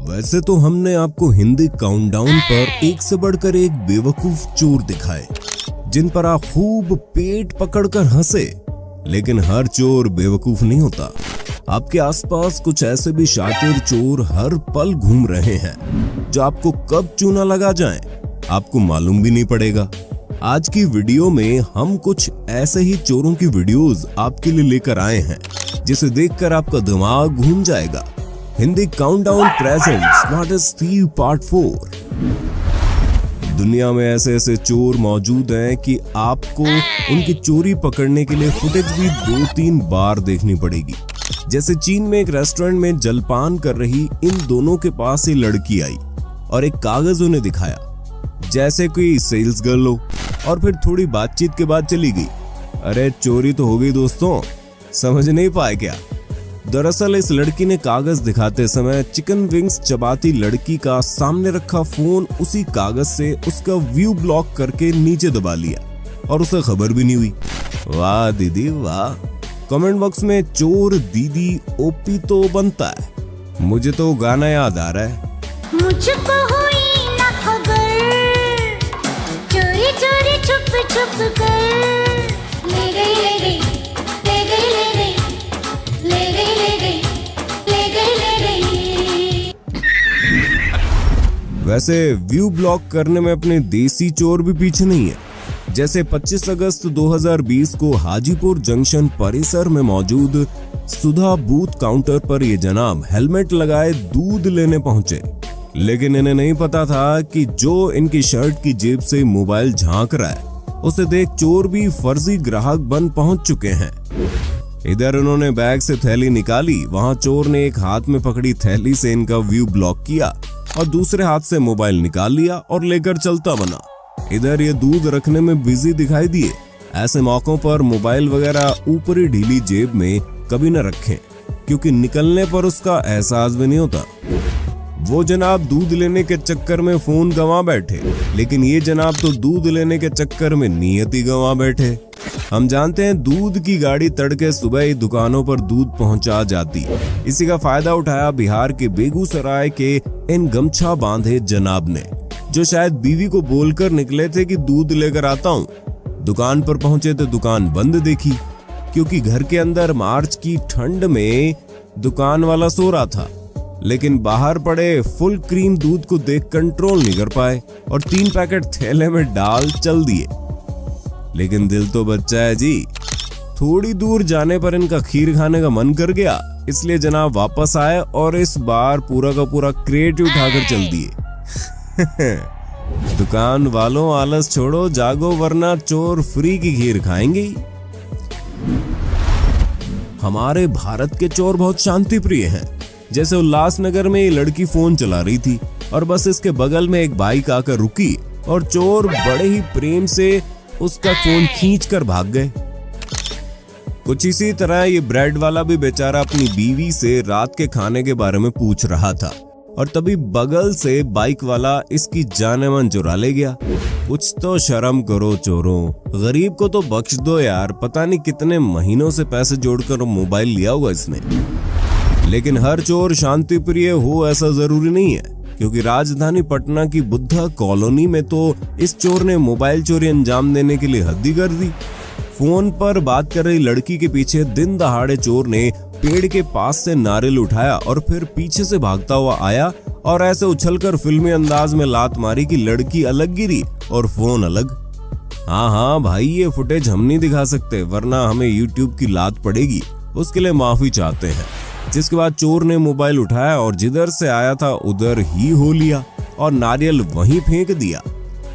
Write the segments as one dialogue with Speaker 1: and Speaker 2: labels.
Speaker 1: वैसे तो हमने आपको हिंदी काउंटडाउन पर एक से बढ़कर एक बेवकूफ चोर दिखाए जिन पर आप खूब पेट पकड़कर हंसे, लेकिन हर चोर बेवकूफ नहीं होता। आपके आसपास कुछ ऐसे भी शातिर चोर हर पल घूम रहे हैं जो आपको कब चूना लगा जाए आपको मालूम भी नहीं पड़ेगा। आज की वीडियो में हम कुछ ऐसे ही चोरों की वीडियोस आपके लिए लेकर आए हैं जिसे देखकर आपका दिमाग घूम जाएगा। Hindi countdown present smartest thief part 4। दुनिया में ऐसे ऐसे चोर मौजूद हैं कि आपको उनकी चोरी पकड़ने के लिए फुटेज भी 2-3 बार देखनी पड़ेगी। जैसे चीन में एक रेस्टोरेंट में जलपान कर रही इन दोनों के पास एक लड़की आई और एक कागज उन्हें दिखाया जैसे कोई सेल्स गर्ल हो, और फिर थोड़ी बातचीत के बाद चली गई। अरे चोरी तो हो गई दोस्तों, समझ नहीं पाए क्या? दरअसल इस लड़की ने कागज दिखाते समय चिकन विंग्स चबाती लड़की का सामने रखा फोन उसी कागज से उसका व्यू ब्लॉक करके नीचे दबा लिया और उसे खबर भी नहीं हुई। वाह दीदी वाह। कमेंट बॉक्स में चोर दीदी ओपी तो बनता है। मुझे तो गाना याद आ रहा है।
Speaker 2: मुझको हुई ना खबर, चोरी चोरी छुप छुप कर ले गई ले गई ले गई ले गई ले गई ले गई ले गई ले गई।
Speaker 1: वैसे व्यू ब्लॉक करने में अपने देसी चोर भी पीछे नहीं है। जैसे 25 अगस्त 2020 को हाजीपुर जंक्शन परिसर में मौजूद सुधा बूथ काउंटर पर ये जनाब हेलमेट लगाए दूध लेने पहुंचे, लेकिन इन्हें नहीं पता था कि जो इनकी शर्ट की जेब से मोबाइल झांक रहा है उसे देख चोर भी फर्जी ग्राहक बन पहुंच चुके हैं। इधर उन्होंने बैग से थैली निकाली, वहां चोर ने एक हाथ में पकड़ी थैली से इनका व्यू ब्लॉक किया और दूसरे हाथ से मोबाइल निकाल लिया और लेकर चलता बना। इधर ये दूध रखने में बिजी दिखाई दिए। ऐसे मौकों पर मोबाइल वगैरह ऊपरी ढीली जेब में कभी न रखें, क्योंकि निकलने पर उसका एहसास भी नहीं होता। वो जनाब दूध लेने के चक्कर में फोन गंवा बैठे, लेकिन ये जनाब तो दूध लेने के चक्कर में नियत ही गंवा बैठे। हम जानते हैं दूध की गाड़ी तड़के सुबह ही दुकानों पर दूध पहुंचा जाती। इसी का फायदा उठाया बिहार के बेगूसराय के इन गमछा बांधे जनाब ने, जो शायद बीवी को बोलकर निकले थे कि दूध लेकर आता हूँ। दुकान पर पहुंचे तो दुकान बंद देखी, क्योंकि घर के अंदर मार्च की ठंड में दुकान वाला सो रहा था। लेकिन बाहर पड़े फुल क्रीम दूध को देख कंट्रोल नहीं कर पाए और 3 पैकेट थैले में डाल चल दिए। लेकिन दिल तो बच्चा है जी। थोड़ी दूर जाने पर इनका खीर खाने का मन कर गया, इसलिए जनाब वापस आए और इस बार पूरा का पूरा क्रेट उठाकर चल दिए। दुकान वालों आलस छोड़ो, जागो, वरना चोर फ्री की खीर खाएंगे। हमारे भारत के चोर बहुत शांति प्रिय हैं। जैसे उल्लासनगर में ये लड़की फोन चला रही थी और बस इसके बगल में एक बाइक आकर रुकी और चोर बड़े ही प्रेम से उसका फोन खींचकर भाग गए। कुछ इसी तरह ये ब्रेड वाला भी बेचारा अपनी बीवी से रात के खाने के बारे में पूछ रहा था और तभी बगल से बाइक वाला इसकी जान-ए-मन चुरा ले गया। कुछ तो शर्म करो चोरों, गरीब को तो बख्श दो यार। पता नहीं कितने महीनों से पैसे जोड़कर मोबाइल लिया होगा इसने। लेकिन हर चोर शांति प्रिय हो ऐसा जरूरी नहीं है, क्योंकि राजधानी पटना की बुद्धा कॉलोनी में तो इस चोर ने मोबाइल चोरी अंजाम देने के लिए हद ही कर दी। फोन पर बात कर रही लड़की के पीछे दिन दहाड़े चोर ने पेड़ के पास से नारियल उठाया और फिर पीछे से भागता हुआ आया और ऐसे उछलकर फिल्मी अंदाज में लात मारी कि लड़की अलग गिरी और फोन अलग। हाँ भाई, ये फुटेज हम नहीं दिखा सकते, वरना हमें यूट्यूब की लात पड़ेगी। उसके लिए माफी चाहते हैं। जिसके बाद चोर ने मोबाइल उठाया और जिधर से आया था उधर ही हो लिया और नारियल वहीं फेंक दिया,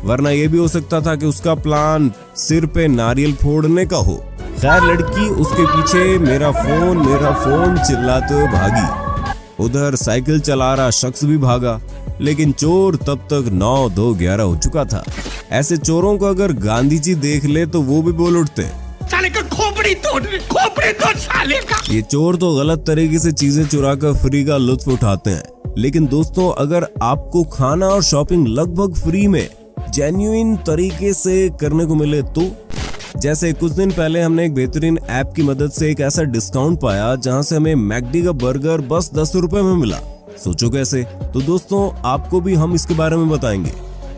Speaker 1: वरना यह भी हो सकता था कि उसका प्लान सिर पे नारियल फोड़ने का हो। खैर लड़की उसके पीछे मेरा फोन चिल्लाते भागी। उधर साइकिल चला रहा शख्स भी भागा, लेकिन चोर तब तक 9-2-11 हो चुका था। ऐसे चोरों को अगर गांधी जी देख ले तो वो भी बोल उठते,
Speaker 3: साले का खोपड़ी तोड़ साले का।
Speaker 1: ये चोर तो गलत तरीके से चीजें चुरा कर फ्री का लुत्फ उठाते हैं। लेकिन दोस्तों, अगर आपको खाना और शॉपिंग लगभग फ्री में जेन्युइन तरीके से करने को मिले तो जैसे कुछ दिन पहले हमने एक बेहतरीन ऐप की मदद से एक ऐसा डिस्काउंट पाया जहां से हमें मैकडी का बर्गर बस 10 रुपए में मिला। सोचो कैसे। तो दोस्तों आपको भी हम इसके बारे में बताएंगे।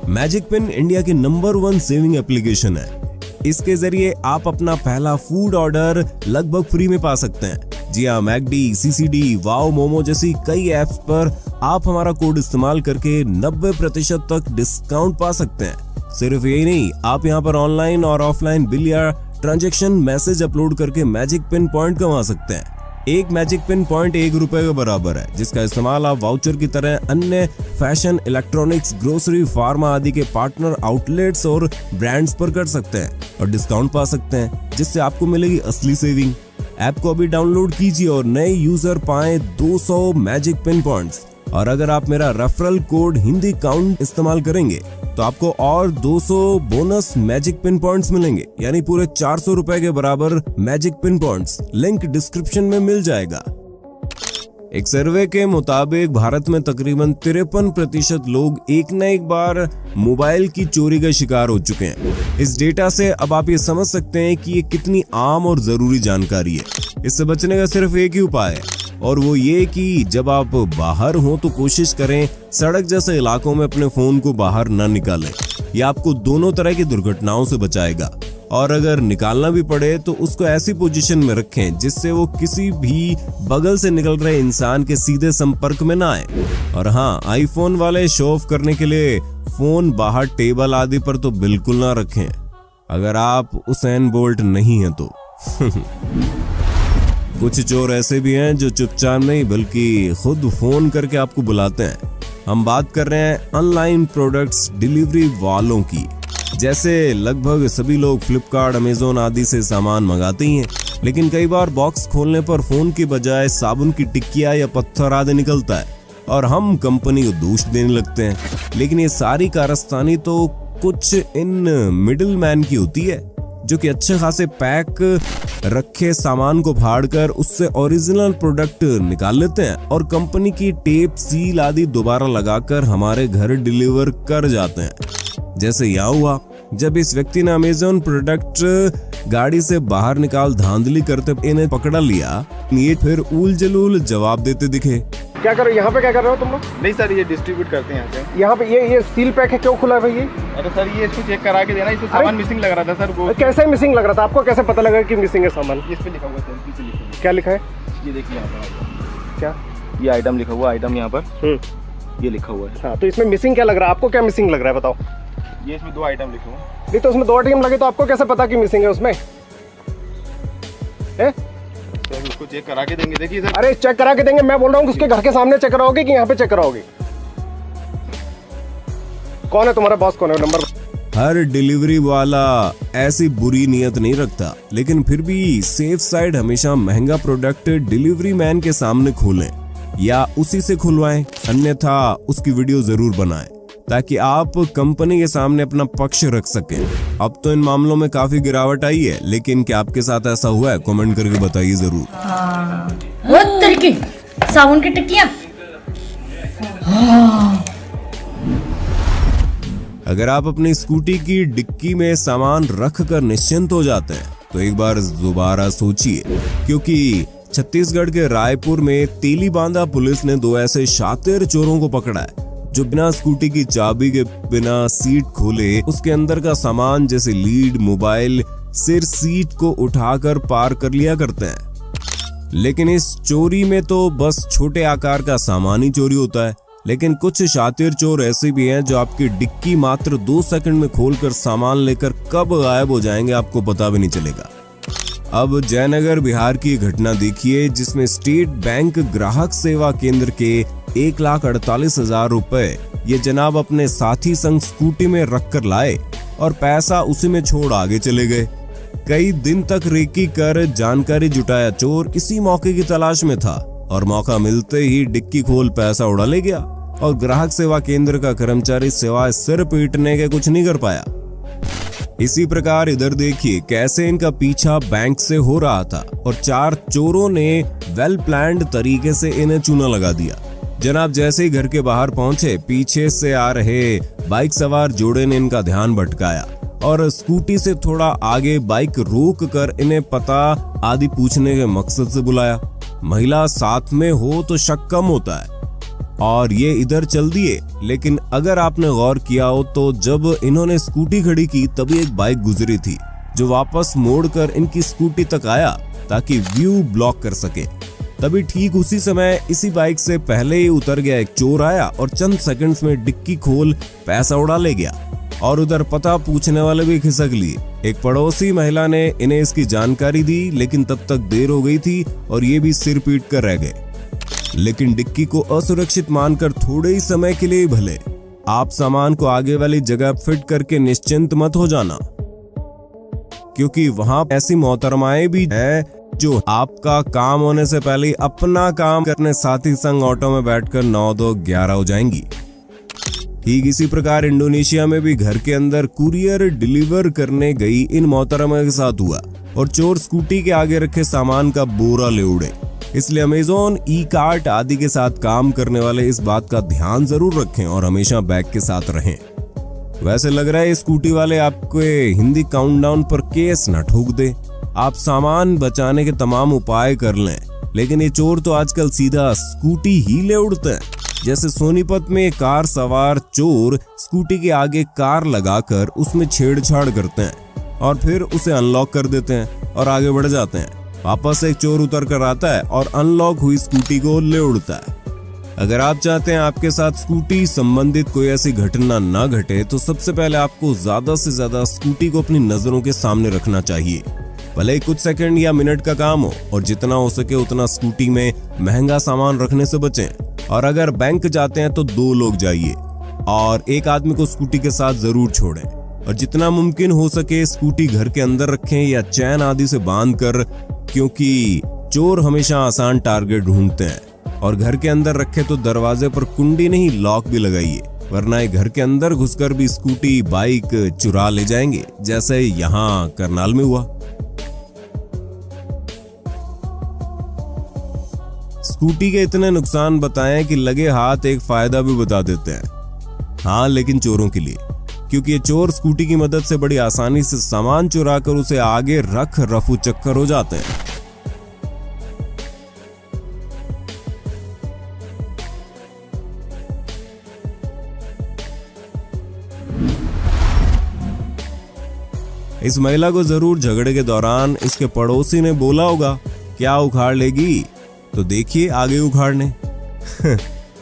Speaker 1: मैजिक पिन इंडिया की नंबर 1 सेविंग एप्लीकेशन है। इसके जरिए आप अपना पहला फूड ऑर्डर लगभग फ्री में पा सकते हैं। जी हाँ, मैकडी, सीसीडी, वाओ मोमो जैसी कई ऐप्स पर आप हमारा कोड इस्तेमाल करके 90% तक डिस्काउंट पा सकते हैं। सिर्फ यही नहीं, आप यहाँ पर ऑनलाइन और ऑफलाइन बिल या ट्रांजैक्शन मैसेज अपलोड करके मैजिक पिन पॉइंट कमा सकते हैं। एक मैजिक पिन पॉइंट 1 रुपए के बराबर है, जिसका इस्तेमाल आप वाउचर की तरह अन्य फैशन, इलेक्ट्रॉनिक्स, ग्रोसरी, फार्मा आदि के पार्टनर आउटलेट्स और ब्रांड्स पर कर सकते हैं और डिस्काउंट पा सकते हैं, जिससे आपको मिलेगी असली सेविंग। ऐप को अभी डाउनलोड कीजिए और नए यूजर पाएं 200 मैजिक पिन पॉइंट्स। और अगर आप मेरा रेफरल कोड हिंदी काउंट इस्तेमाल करेंगे तो आपको और 200 बोनस मैजिक पिन पॉइंट्स मिलेंगे, यानी पूरे 400 रुपए के बराबर magic pin points. Link description में मिल जाएगा। एक सर्वे के मुताबिक भारत में तकरीबन 53% लोग एक न एक बार मोबाइल की चोरी का शिकार हो चुके हैं। इस डेटा से अब आप ये समझ सकते हैं कि ये कितनी आम और जरूरी जानकारी है। इससे बचने का सिर्फ एक ही उपाय है, और वो ये कि जब आप बाहर हो तो कोशिश करें सड़क जैसे इलाकों में अपने फोन को बाहर न निकालें। ये आपको दोनों तरह की दुर्घटनाओं से बचाएगा। और अगर निकालना भी पड़े तो उसको ऐसी पोजीशन में रखें जिससे वो किसी भी बगल से निकल रहे इंसान के सीधे संपर्क में ना आए। और हाँ, आईफोन वाले शो ऑफ करने के लिए फोन बाहर टेबल आदि पर तो बिल्कुल ना रखें, अगर आप उसेन बोल्ट नहीं हैं तो। कुछ चोर ऐसे भी हैं जो चुपचाप नहीं बल्कि खुद फोन करके आपको बुलाते हैं। हम बात कर रहे हैं ऑनलाइन प्रोडक्ट्स डिलीवरी वालों की। जैसे लगभग सभी लोग फ्लिपकार्ट, अमेजोन आदि से सामान मंगाते ही हैं, लेकिन कई बार बॉक्स खोलने पर फोन की बजाय साबुन की टिक्कियां या पत्थर आदि निकलता है और हम कंपनी को दोष देने लगते हैं। लेकिन ये सारी कारस्तानी तो कुछ इन मिडिल मैन की होती है, जो कि अच्छे खासे पैक रखे सामान को फाड़कर उससे ओरिजिनल प्रोडक्ट निकाल लेते हैं और कंपनी की टेप, सील आदि दोबारा लगाकर हमारे घर डिलीवर कर जाते हैं। जैसे यहाँ हुआ, जब इस व्यक्ति ने अमेजोन प्रोडक्ट गाड़ी से बाहर निकाल धांधली करते इन्हें पकड़ा लिया, ये फिर उल जलूल जवाब देते दिखे।
Speaker 4: क्या कर रहे हो यहाँ पे? क्या कर रहे हो तुम लोग?
Speaker 5: नहीं सर, ये डिस्ट्रीब्यूट करते हैं यहाँ पे।
Speaker 4: यहाँ पे ये सील पैक है, क्यों खुला है भाई ये?
Speaker 5: अरे सर, ये इसको चेक करा के देना, इसमें सामान मिसिंग लग रहा था सर। वो
Speaker 4: कैसे मिसिंग लग रहा था? आपको कैसे पता लगा कि मिसिंग है सामान?
Speaker 5: इस पे लिखा हुआ है, पीछे लिखा हुआ है।
Speaker 4: क्या लिखा है?
Speaker 5: ये देखिए यहाँ पर।
Speaker 4: क्या?
Speaker 5: ये आइटम लिखा हुआ, आइटम यहाँ पर ये लिखा हुआ है।
Speaker 4: हाँ, तो इसमें मिसिंग क्या लग रहा है? आपको क्या मिसिंग लग रहा है बताओ?
Speaker 5: ये इसमें 2 आइटम लिखे हुए हैं।
Speaker 4: नहीं तो उसमें 2 आइटम लगे तो आपको कैसे पता कि मिसिंग है उसमें?
Speaker 5: सर उसको चेक करा के देंगे, देखिए सर।
Speaker 4: अरे चेक करा के देंगे, मैं बोल रहा हूँ उसके घर के सामने चेक कराओगे कि यहाँ पे चेक कराओगे? कौन है तुम्हारा बॉस? कौन है? नंबर।
Speaker 1: हर डिलीवरी वाला ऐसी बुरी नियत नहीं रखता, लेकिन फिर भी सेफ साइड हमेशा महंगा प्रोडक्ट डिलीवरी मैन के सामने खोलें या उसी से खुलवाएं, अन्यथा उसकी वीडियो जरूर बनाएं ताकि आप कंपनी के सामने अपना पक्ष रख सकें। अब तो इन मामलों में काफी गिरावट आई है, लेकिन क्या आपके साथ ऐसा हुआ है? कमेंट करके बताइए जरूर।
Speaker 6: वो तरीके साबुन की टिक्कियां।
Speaker 1: अगर आप अपनी स्कूटी की डिक्की में सामान रख कर निश्चिंत हो जाते हैं तो एक बार दोबारा सोचिए, क्योंकि छत्तीसगढ़ के रायपुर में तेलीबांधा पुलिस ने 2 ऐसे शातिर चोरों को पकड़ा है जो बिना स्कूटी की चाबी के, बिना सीट खोले उसके अंदर का सामान जैसे लीड, मोबाइल, सिर सीट को उठाकर पार कर लिया करते हैं। लेकिन इस चोरी में तो बस छोटे आकार का सामान ही चोरी होता है, लेकिन कुछ शातिर चोर ऐसे भी हैं जो आपकी डिक्की मात्र 2 सेकंड में खोलकर सामान लेकर कब गायब हो जाएंगे आपको पता भी नहीं चलेगा। अब जयनगर बिहार की घटना देखिए, जिसमें स्टेट बैंक ग्राहक सेवा केंद्र के 1,48,000 रुपए ये जनाब अपने साथी संग स्कूटी में रखकर लाए और पैसा उसी में छोड़ आगे चले गए। कई दिन तक रेकी कर जानकारी जुटाया चोर इसी मौके की तलाश में था और मौका मिलते ही डिक्की खोल पैसा उड़ा ले गया और ग्राहक सेवा केंद्र का कर्मचारी सिवाय सिर पीटने के कुछ नहीं कर पाया। इसी प्रकार इधर देखिए कैसे इनका पीछा बैंक से हो रहा था और 4 चोरों ने वेल प्लान्ड तरीके से इन्हें चूना लगा दिया। जनाब जैसे ही घर के बाहर पहुंचे, पीछे से आ रहे बाइक सवार जोड़े ने इनका ध्यान भटकाया और स्कूटी से थोड़ा आगे बाइक रोक कर इन्हें पता आदि पूछने के मकसद से बुलाया। महिला साथ में हो तो शक कम होता है और ये इधर चल दिए। लेकिन अगर आपने गौर किया हो तो जब इन्होंने स्कूटी खड़ी की तभी एक बाइक गुजरी थी जो वापस मोड़कर इनकी स्कूटी तक आया ताकि व्यू ब्लॉक कर सके। तभी ठीक उसी समय इसी बाइक से पहले ही उतर गया एक चोर आया और चंद सेकंड्स में डिक्की खोल पैसा उड़ा ले गया और उधर पता पूछने वाले भी खिसक लिए। एक पड़ोसी महिला ने इन्हें इसकी जानकारी दी, लेकिन तब तक देर हो गई थी और ये भी सिर पीट कर रह गए। लेकिन डिक्की को असुरक्षित मानकर थोड़े ही समय के लिए भले आप सामान को आगे वाली जगह फिट करके निश्चिंत मत हो जाना, क्योंकि वहां ऐसी मोहतरमाएं भी हैं जो आपका काम होने से पहले अपना काम करने साथी संग ऑटो में बैठकर 9-2-11 हो जाएंगी। ठीक इसी प्रकार इंडोनेशिया में भी घर के अंदर कुरियर डिलीवर करने गई इन मोहतरमा के साथ हुआ और चोर स्कूटी के आगे रखे सामान का बोरा ले उड़े। इसलिए अमेज़न, ई कार्ट आदि के साथ काम करने वाले इस बात का ध्यान जरूर रखें और हमेशा बैग के साथ रहें। वैसे लग रहा है स्कूटी वाले आपके हिंदी काउंटडाउन पर केस न ठोक दे। आप सामान बचाने के तमाम उपाय कर लें, लेकिन ये चोर तो आजकल सीधा स्कूटी ही ले उड़ते हैं। जैसे सोनीपत में कार सवार चोर स्कूटी के आगे कार लगाकर उसमें छेड़छाड़ करते हैं और फिर उसे अनलॉक कर देते हैं और आगे बढ़ जाते हैं। वापस एक चोर उतर कर आता है और अनलॉक हुई स्कूटी को ले उड़ता है। अगर आप चाहते हैं आपके साथ स्कूटी संबंधित कोई ऐसी घटना ना घटे तो सबसे पहले आपको ज्यादा से ज्यादा स्कूटी को अपनी नजरों के सामने रखना चाहिए। भले ही कुछ सेकंड या मिनट का काम हो और जितना हो सके उतना स्कूटी में महंगा सामान रखने से बचें। और अगर बैंक जाते हैं तो 2 लोग जाइए और एक आदमी को स्कूटी के साथ जरूर छोड़ें और जितना मुमकिन हो सके स्कूटी घर के अंदर रखें या चैन आदि से बांध कर, क्योंकि चोर हमेशा आसान टारगेट ढूंढते हैं। और घर के अंदर रखे तो दरवाजे पर कुंडी नहीं लॉक भी लगाइए, वरना ये घर के अंदर घुसकर भी स्कूटी बाइक चुरा ले जाएंगे, जैसे यहाँ करनाल में हुआ। स्कूटी के इतने नुकसान बताएं कि लगे हाथ एक फायदा भी बता देते हैं। हाँ, लेकिन चोरों के लिए, क्योंकि ये चोर स्कूटी की मदद से बड़ी आसानी से सामान चुरा कर उसे आगे रख रफू चक्कर हो जाते हैं। इस महिला को जरूर झगड़े के दौरान इसके पड़ोसी ने बोला होगा, क्या उखाड़ लेगी, तो देखिए आगे उखाड़ने।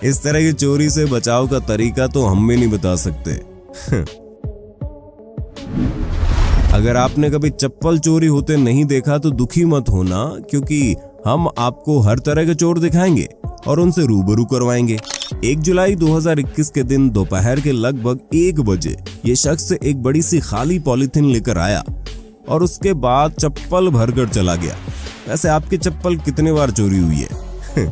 Speaker 1: इस तरह की चोरी से बचाव का तरीका तो हम भी नहीं बता सकते। अगर आपने कभी चप्पल चोरी होते नहीं देखा तो दुखी मत होना, क्योंकि हम आपको हर तरह के चोर दिखाएंगे और उनसे रूबरू करवाएंगे। 1 जुलाई 2021 के दिन दोपहर के लगभग 1 बजे ये शख्स एक बड़ी सी खाली पॉलीथीन लेकर आया और उसके बाद चप्पल भरकर चला गया। वैसे आपकी चप्पल कितने बार चोरी हुई है?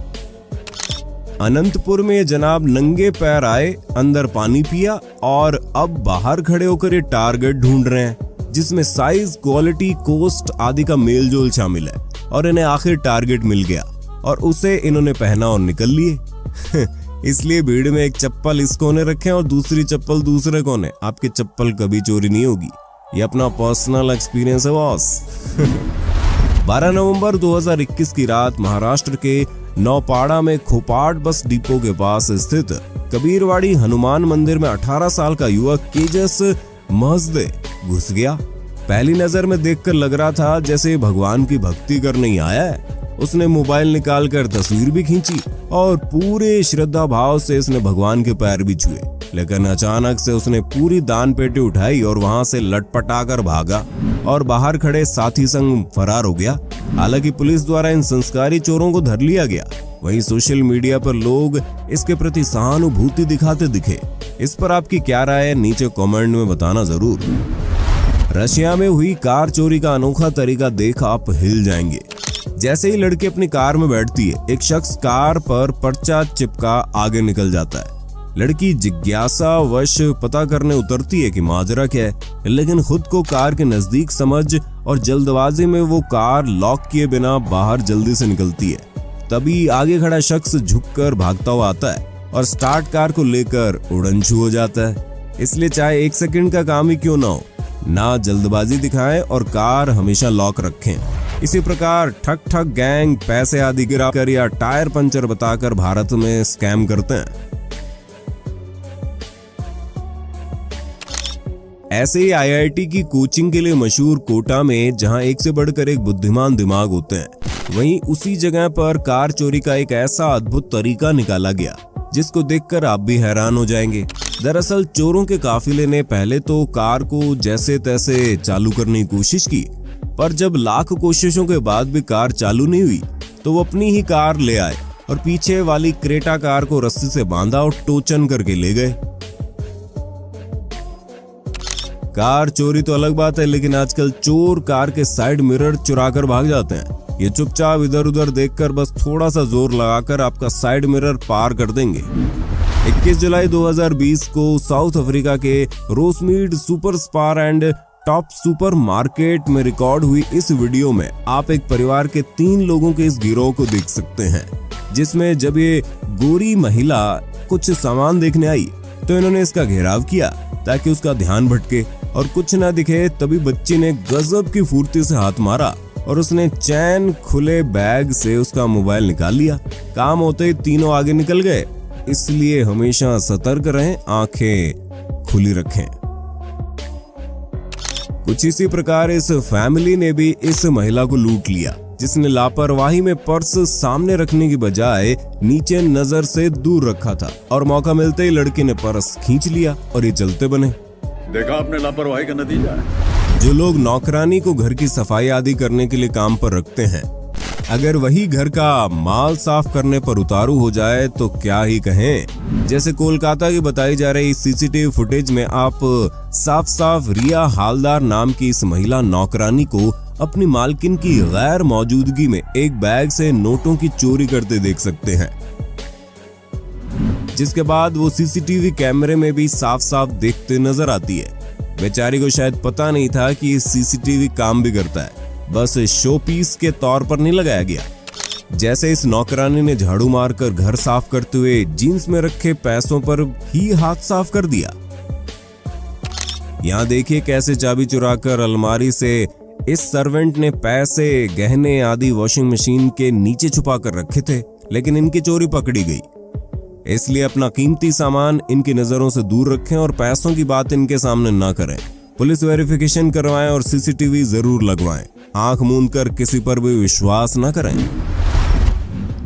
Speaker 1: अनंतपुर में जनाब नंगे पैर आए, अंदर पानी पिया और अब बाहर खड़े होकर ये टारगेट ढूंढ रहे हैं, जिसमें साइज, क्वालिटी, कॉस्ट आदि का मेलजोल शामिल है। और इन्हें आखिर टारगेट मिल गया और उसे इन्होंने पहना और निकल लिए। इसलिए भीड़ में एक चप्पल इस कोने रखें और दूसरी चप्पल दूसरे कोने। आपकी चप्पल कभी चोरी नहीं होगी, ये अपना पर्सनल एक्सपीरियंस है बॉस। 12 नवंबर 2021 की रात महाराष्ट्र के नौपाड़ा में खोपाट बस डिपो के पास स्थित कबीरवाड़ी हनुमान मंदिर में 18 साल का युवक केजस महजदे घुस गया। पहली नजर में देखकर लग रहा था जैसे भगवान की भक्ति करने ही आया है। उसने मोबाइल निकालकर तस्वीर भी खींची और पूरे श्रद्धा भाव से इसने भगवान के पैर भी छुए, लेकिन अचानक से उसने पूरी दान पेटी उठाई और वहां से लटपटाकर भागा और बाहर खड़े साथी संग फरार हो गया। हालांकि पुलिस द्वारा इन संस्कारी चोरों को धर लिया गया। वहीं सोशल मीडिया पर लोग इसके प्रति सहानुभूति दिखाते दिखे। इस पर आपकी क्या राय है, नीचे कमेंट में बताना जरूर। रशिया में हुई कार चोरी का अनोखा तरीका देख आप हिल जाएंगे। जैसे ही लड़की अपनी कार में बैठती है, एक शख्स कार पर पर्चा चिपका आगे निकल जाता है। लड़की जिज्ञासा वश पता करने उतरती है कि माजरा क्या है, लेकिन खुद को कार के नजदीक समझ और जल्दबाजी में वो कार लॉक किए बिना बाहर जल्दी से निकलती है। तभी आगे खड़ा शख्स झुककर भागता हुआ आता है और स्टार्ट कार को लेकर उड़नछू हो जाता है। इसलिए चाहे 1 सेकंड का काम ही क्यों ना हो, ना जल्दबाजी दिखाएं और कार हमेशा लॉक रखें। इसी प्रकार ठग ठग गैंग पैसे आदि गिराकर या टायर पंचर बताकर भारत में स्कैम करते हैं। ऐसे ही आईआईटी की कोचिंग के लिए मशहूर कोटा में जहां एक से बढ़कर एक बुद्धिमान दिमाग होते हैं, वहीं उसी जगह पर कार चोरी का एक ऐसा अद्भुत तरीका निकाला गया जिसको देखकर आप भी हैरान हो जाएंगे। दरअसल चोरों के काफिले ने पहले तो कार को जैसे तैसे चालू करने की कोशिश की, पर जब लाख कोशिशों के बाद भी कार चालू नहीं हुई तो वो अपनी ही कार ले आए और पीछे वाली क्रेटा कार को रस्सी से बांधा और टोचन करके ले गए। कार चोरी तो अलग बात है, लेकिन आजकल चोर कार के साइड मिरर चुरा कर भाग जाते हैं। ये चुपचाप इधर उधर देखकर बस थोड़ा सा जोर लगाकर आपका साइड मिरर पार कर देंगे। 21 जुलाई 2020 को साउथ अफ्रीका के Rosmead super Spar and top supermarket में रिकॉर्ड हुई इस वीडियो में आप एक परिवार के 3 लोगों के इस गिरोह को देख सकते हैं, जिसमें जब ये गोरी महिला कुछ सामान देखने आई तो इन्होंने इसका घेराव किया ताकि उसका ध्यान भटके और कुछ ना दिखे। तभी बच्ची ने गजब की फुर्ती से हाथ मारा और उसने चैन खुले बैग से उसका मोबाइल निकाल लिया। काम होते ही तीनों आगे निकल गए, इसलिए हमेशा सतर्क रहें, आंखें खुली रखें। कुछ इसी प्रकार इस फैमिली ने भी इस महिला को लूट लिया, जिसने लापरवाही में पर्स सामने रखने की बजाय नीचे नजर से दूर रखा था और मौका मिलते ही लड़की ने पर्स खींच लिया और ये चलते बने।
Speaker 7: देखा आपने लापरवाही का नतीजा है।
Speaker 1: जो लोग नौकरानी को घर की सफाई आदि करने के लिए काम पर रखते हैं, अगर वही घर का माल साफ करने पर उतारू हो जाए तो क्या ही कहें। जैसे कोलकाता की बताई जा रही सीसीटीवी फुटेज में आप साफ साफ रिया हालदार नाम की इस महिला नौकरानी को अपनी मालकिन की गैर मौजूदगी में एक बैग से नोटों की चोरी करते देख सकते हैं, जिसके बाद वो सीसीटीवी कैमरे में भी साफ साफ देखते नजर आती है। बेचारी को शायद पता नहीं था कि ये सीसीटीवी काम भी करता है, बस शो पीस के तौर पर नहीं लगाया गया। जैसे इस नौकरानी ने झाड़ू मारकर घर साफ करते हुए जीन्स में रखे पैसों पर ही हाथ साफ कर दिया। यहाँ देखिए कैसे चाबी चुराकर अलमारी से इस सर्वेंट ने पैसे, गहने आदि वॉशिंग मशीन के नीचे छुपा कर रखे थे, लेकिन इनकी चोरी पकड़ी गई। इसलिए अपना कीमती सामान इनकी नजरों से दूर रखें और पैसों की बात इनके सामने ना करें। पुलिस वेरिफिकेशन करवाएं और सीसीटीवी जरूर लगवाएं। आंख मूंद कर किसी पर भी विश्वास ना करें।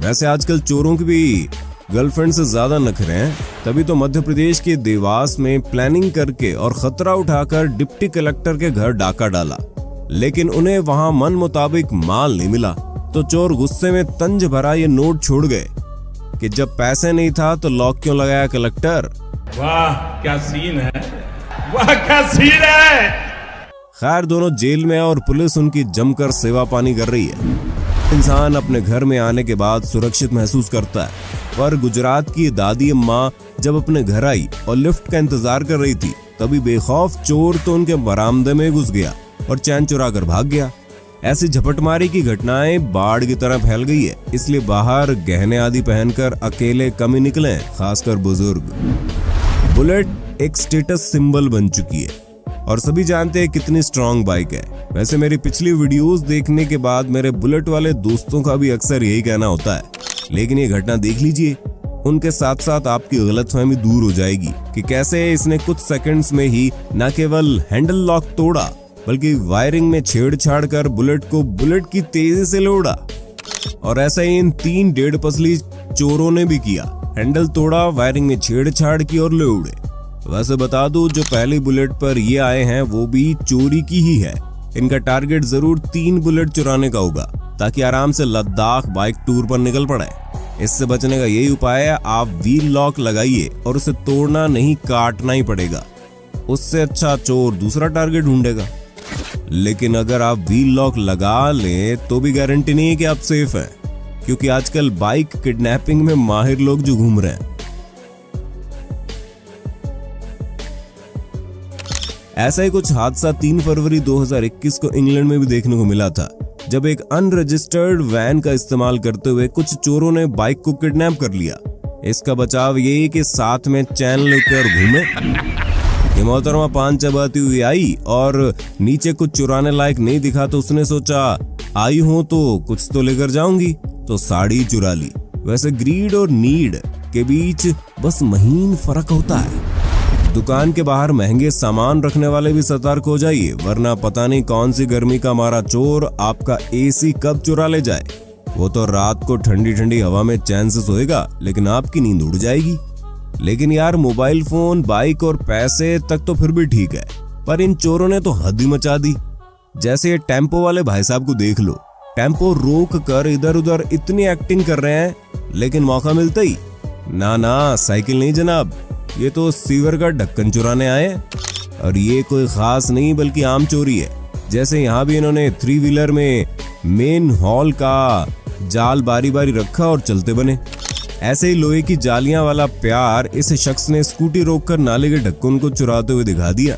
Speaker 1: वैसे आजकल चोरों की भी गर्लफ्रेंड से ज्यादा नखरे हैं, तभी तो मध्य प्रदेश के देवास में प्लानिंग करके और खतरा उठाकर डिप्टी कलेक्टर के घर डाका डाला, लेकिन उन्हें वहां मन मुताबिक माल नहीं मिला तो चोर गुस्से में तंज भरा ये नोट छोड़ गए कि जब पैसे नहीं था तो लॉक क्यों लगाया कलेक्टर।
Speaker 3: वाह क्या सीन है, वाह क्या सीन है।
Speaker 1: खैर दोनों जेल में और पुलिस उनकी जमकर सेवा पानी कर रही है। इंसान अपने घर में आने के बाद सुरक्षित महसूस करता है, पर गुजरात की दादी अम्मा जब अपने घर आई और लिफ्ट का इंतजार कर रही थी, तभी बेखौफ चोर तो उनके बरामदे में घुस गया और चैन चुरा कर भाग गया। ऐसी झपटमारी की घटनाएं बाढ़ की तरह फैल गई है, इसलिए बाहर गहने आदि पहनकर अकेले कम ही निकलें, खासकर बुजुर्ग। बुलेट एक स्टेटस सिंबल बन चुकी है और सभी जानते हैं कितनी स्ट्रॉन्ग बाइक है। वैसे मेरी पिछली वीडियोस देखने के बाद मेरे बुलेट वाले दोस्तों का भी अक्सर यही कहना होता है, लेकिन ये घटना देख लीजिए, उनके साथ साथ आपकी गलतफहमी दूर हो जाएगी कि कैसे इसने कुछ सेकंड्स में ही न केवल हैंडल लॉक तोड़ा बल्कि वायरिंग में छेड़छाड़ कर बुलेट को बुलेट की तेजी से लोड़ा। और ऐसा ही इन 3 डेढ़ पसली चोरों ने भी किया, हैंडल तोड़ा, वायरिंग में छेड़छाड़ की और ले उड़े। वैसे बता दूं, जो पहली बुलेट पर ये आए हैं वो भी चोरी की ही है। इनका टारगेट जरूर 3 बुलेट चुराने का होगा ताकि आराम से लद्दाख बाइक टूर पर निकल पड़े। इससे बचने का यही उपाय है, आप व्हील लॉक लगाइए और उसे तोड़ना नहीं काटना ही पड़ेगा। उससे अच्छा चोर दूसरा टारगेट ढूंढेगा। लेकिन अगर आप व्हील लॉक लगा लें तो भी गारंटी नहीं है कि आप सेफ हैं, क्योंकि आजकल बाइक किडनैपिंग में माहिर लोग जो घूम रहे हैं। ऐसा ही कुछ हादसा 3 फरवरी 2021 को इंग्लैंड में भी देखने को मिला था, जब एक अनरजिस्टर्ड वैन का इस्तेमाल करते हुए कुछ चोरों ने बाइक को किडनैप कर लिया। इसका बचाव यही कि साथ में चैन लेकर घूमे ये मोहतरमा पान चबाती हुई आई और नीचे कुछ चुराने लायक नहीं दिखा तो उसने सोचा आई हूं तो कुछ तो लेकर जाऊंगी, तो साड़ी चुरा ली। वैसे ग्रीड और नीड के बीच बस महीन फर्क होता है। दुकान के बाहर महंगे सामान रखने वाले भी सतर्क हो जाइए, वरना पता नहीं कौन सी गर्मी का मारा चोर आपका एसी कब चुरा ले जाए। वो तो रात को ठंडी ठंडी हवा में चैन से सोएगा, लेकिन आपकी नींद उड़ जाएगी। लेकिन यार मोबाइल फोन, बाइक और पैसे तक तो फिर भी ठीक है, पर इन चोरों ने तो हद ही मचा दी। जैसे ये टेम्पो वाले भाई साहब को देख लो, टेम्पो रोक कर इधर उधर इतनी एक्टिंग कर रहे हैं, लेकिन मौका मिलता ही ना साइकिल नहीं जनाब, ये तो सीवर का ढक्कन चुराने आए हैं। और ये कोई खास नहीं बल्कि आम चोरी है। जैसे यहाँ भी इन्होंने 3 व्हीलर में मेन हॉल का जाल बारी बारी रखा और चलते बने। ऐसे ही लोहे की जालियां वाला प्यार इस शख्स ने स्कूटी रोककर नाले के ढक्कन को चुराते हुए दिखा दिया।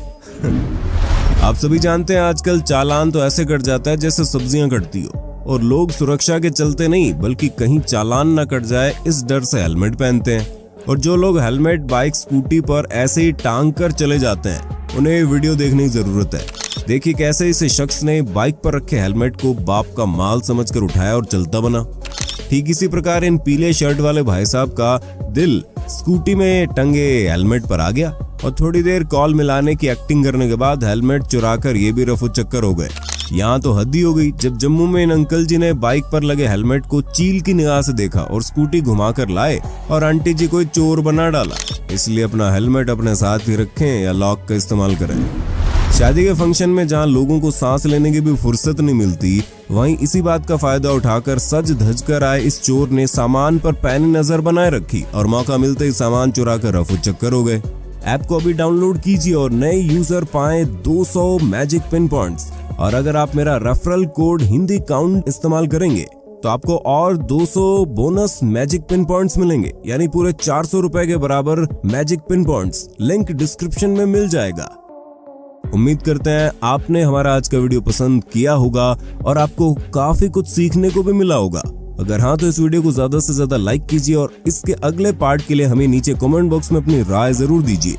Speaker 1: आप सभी जानते हैं आजकल चालान तो ऐसे कट जाता है जैसे सब्जियां कटती हो, और लोग सुरक्षा के चलते नहीं बल्कि कहीं चालान न कट जाए इस डर से हेलमेट पहनते हैं। और जो लोग हेलमेट बाइक स्कूटी पर ऐसे ही टांग कर चले जाते हैं, उन्हें वीडियो देखने की जरूरत है। देखिए कैसे इस शख्स ने बाइक पर रखे हेलमेट को बाप का माल समझकर उठाया और चलता बना। ठीक इसी प्रकार इन पीले शर्ट वाले भाई साहब का दिल स्कूटी में टंगे हेलमेट पर आ गया, और थोड़ी देर कॉल मिलाने की एक्टिंग करने के बाद हेलमेट चुराकर ये भी रफू चक्कर हो गए। यहाँ तो हद ही हो गई जब जम्मू में इन अंकल जी ने बाइक पर लगे हेलमेट को चील की निगाह से देखा और स्कूटी घुमाकर लाए और आंटी जी को चोर बना डाला। इसलिए अपना हेलमेट अपने साथ ही रखें या लॉक का इस्तेमाल करें। शादी के फंक्शन में जहां लोगों को सांस लेने की भी फुर्सत नहीं मिलती, वहीं इसी बात का फायदा उठाकर सज धज कर आए इस चोर ने सामान पर पैनी नजर बनाए रखी और मौका मिलते ही सामान चुरा कर रफू चक्कर हो गए। ऐप को अभी डाउनलोड कीजिए और नए यूजर पाएं 200 मैजिक पिन पॉइंट्स, और अगर आप मेरा रेफरल कोड हिंदी काउंट इस्तेमाल करेंगे तो आपको और 200 बोनस मैजिक पिन पॉइंट्स मिलेंगे, यानी पूरे 400 रुपए के बराबर magic pin points. Link description में मिल जाएगा। उम्मीद करते हैं आपने हमारा आज का वीडियो पसंद किया होगा और आपको काफी कुछ सीखने को भी मिला होगा। अगर हाँ तो इस वीडियो को ज्यादा से ज्यादा लाइक कीजिए और इसके अगले पार्ट के लिए हमें नीचे कमेंट बॉक्स में अपनी राय जरूर दीजिए।